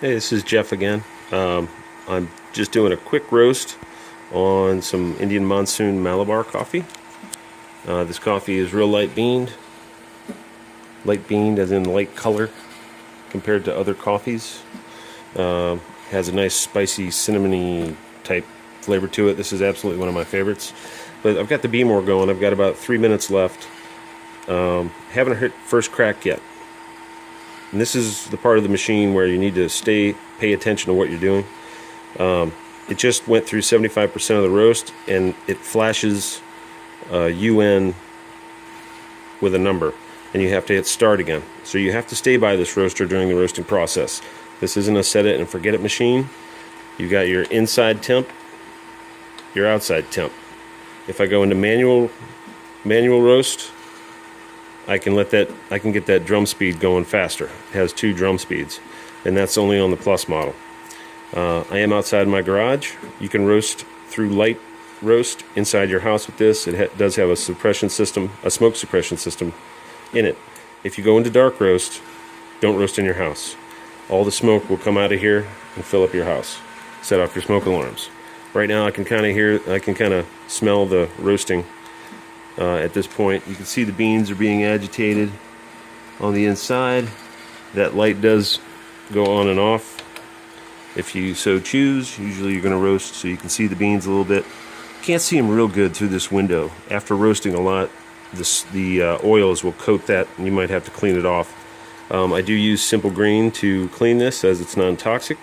Hey, this is Jeff again. I'm just doing a quick roast on some Indian Monsoon Malabar coffee. This coffee is real light beaned as in light color compared to other coffees. Has a nice spicy cinnamony type flavor to it. This is absolutely one of my favorites. But I've got the Behmor going. I've got about 3 minutes left. Haven't hit first crack yet. And this is the part of the machine where you need to pay attention to what you're doing. It just went through 75% of the roast, and it flashes UN with a number, and you have to hit start again. So you have to stay by this roaster during the roasting process. This isn't a set it and forget it machine. You got your inside temp, your outside temp. If I go into manual roast, I can get that drum speed going faster. It has 2 drum speeds, and that's only on the Plus model. I am outside my garage. You can roast through light roast inside your house with this. It does have a suppression system, a smoke suppression system in it. If you go into dark roast, don't roast in your house. All the smoke will come out of here and fill up your house. Set off your smoke alarms. Right now I can kind of smell the roasting. At this point, you can see the beans are being agitated on the inside. That light does go on and off if you so choose. Usually you're going to roast so you can see the beans a little bit. Can't see them real good through this window. After roasting a lot, the oils will coat that, and you might have to clean it off. I do use Simple Green to clean this, as it's non-toxic.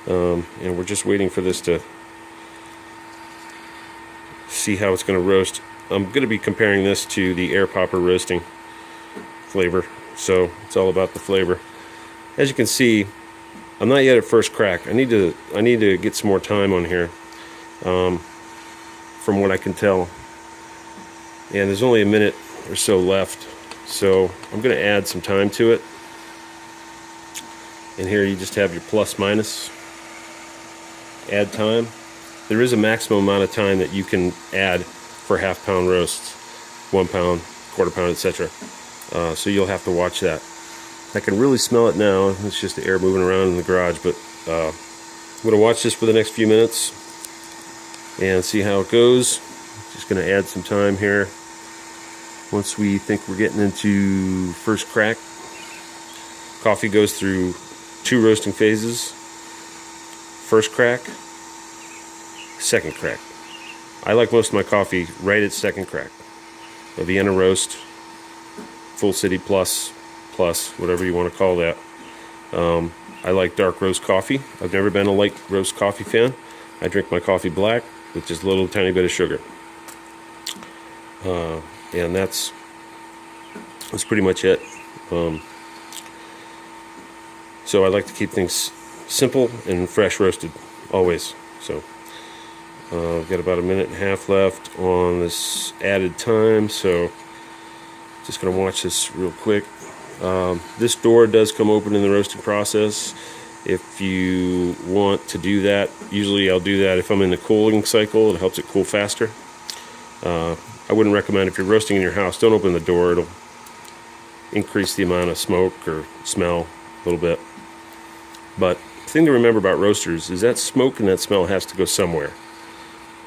And we're just waiting for this to see how it's going to roast. I'm going to be comparing this to the air popper roasting flavor, so it's all about the flavor. As you can see, I'm not yet at first crack. I need to get some more time on here, from what I can tell. And there's only a minute or so left, so I'm going to add some time to it. And here you just have your plus minus. Add time. There is a maximum amount of time that you can add for half-pound roasts, 1 pound, quarter pound, etc. So you'll have to watch that. I can really smell it now. It's just the air moving around in the garage, but I'm going to watch this for the next few minutes and see how it goes. Just going to add some time here. Once we think we're getting into first crack, coffee goes through 2 roasting phases. First crack, second crack. I like most of my coffee right at second crack. A Vienna roast, Full City plus, whatever you want to call that. I like dark roast coffee. I've never been a light roast coffee fan. I drink my coffee black with just a little tiny bit of sugar. And that's pretty much it. So I like to keep things simple and fresh roasted, always. So I've got about a minute and a half left on this added time, so just going to watch this real quick. This door does come open in the roasting process if you want to do that. Usually I'll do that if I'm in the cooling cycle. It helps it cool faster. I wouldn't recommend, if you're roasting in your house, don't open the door. It'll increase the amount of smoke or smell a little bit. But the thing to remember about roasters is that smoke and that smell has to go somewhere.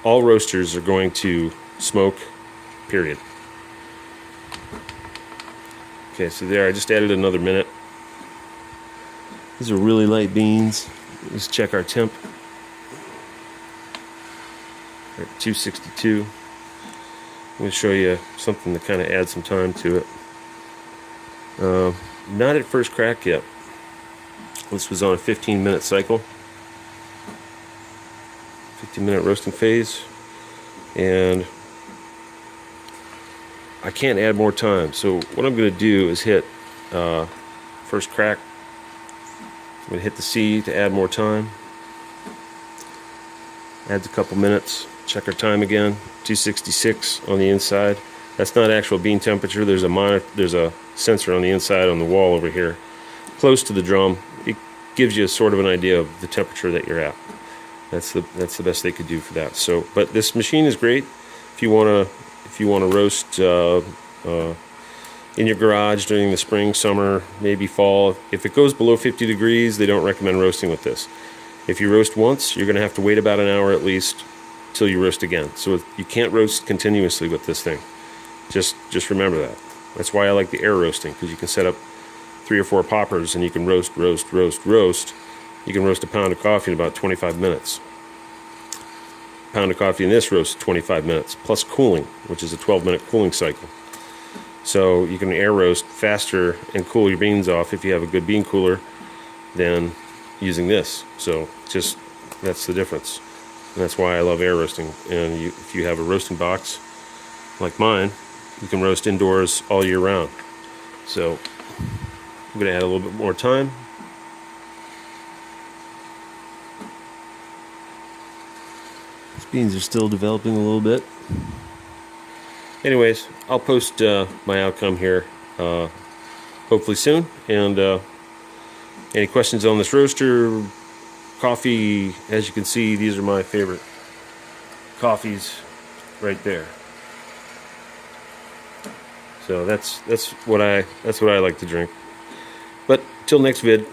All roasters are going to smoke, period. Okay, so there, I just added another minute. These are really light beans. Let's check our temp. We're at 262. I'm going to show you something to kind of add some time to it. Not at first crack yet. This was on a 15-minute cycle. 15-minute roasting phase, and I can't add more time. So what I'm going to do is hit first crack. I'm going to hit the C to add more time. Adds a couple minutes. Check our time again. 266 on the inside. That's not actual bean temperature. There's a sensor on the inside on the wall over here, close to the drum. It gives you sort of an idea of the temperature that you're at. That's the best they could do for that. So, but this machine is great if you want to roast in your garage during the spring, summer, maybe fall. If it goes below 50 degrees, they don't recommend roasting with this. If you roast once, you're going to have to wait about an hour at least till you roast again. So you can't roast continuously with this thing. Just remember that. That's why I like the air roasting, because you can set up 3 or 4 poppers and you can roast. You can roast a pound of coffee in about 25 minutes. A pound of coffee in this roasts 25 minutes, plus cooling, which is a 12-minute cooling cycle. So you can air roast faster and cool your beans off if you have a good bean cooler than using this. So that's the difference. And that's why I love air roasting. And if you have a roasting box like mine, you can roast indoors all year round. So I'm going to add a little bit more time. These beans are still developing a little bit. Anyways, I'll post my outcome here hopefully soon. And any questions on this roaster, coffee, as you can see, these are my favorite coffees right there. So that's what I like to drink. But till next vid.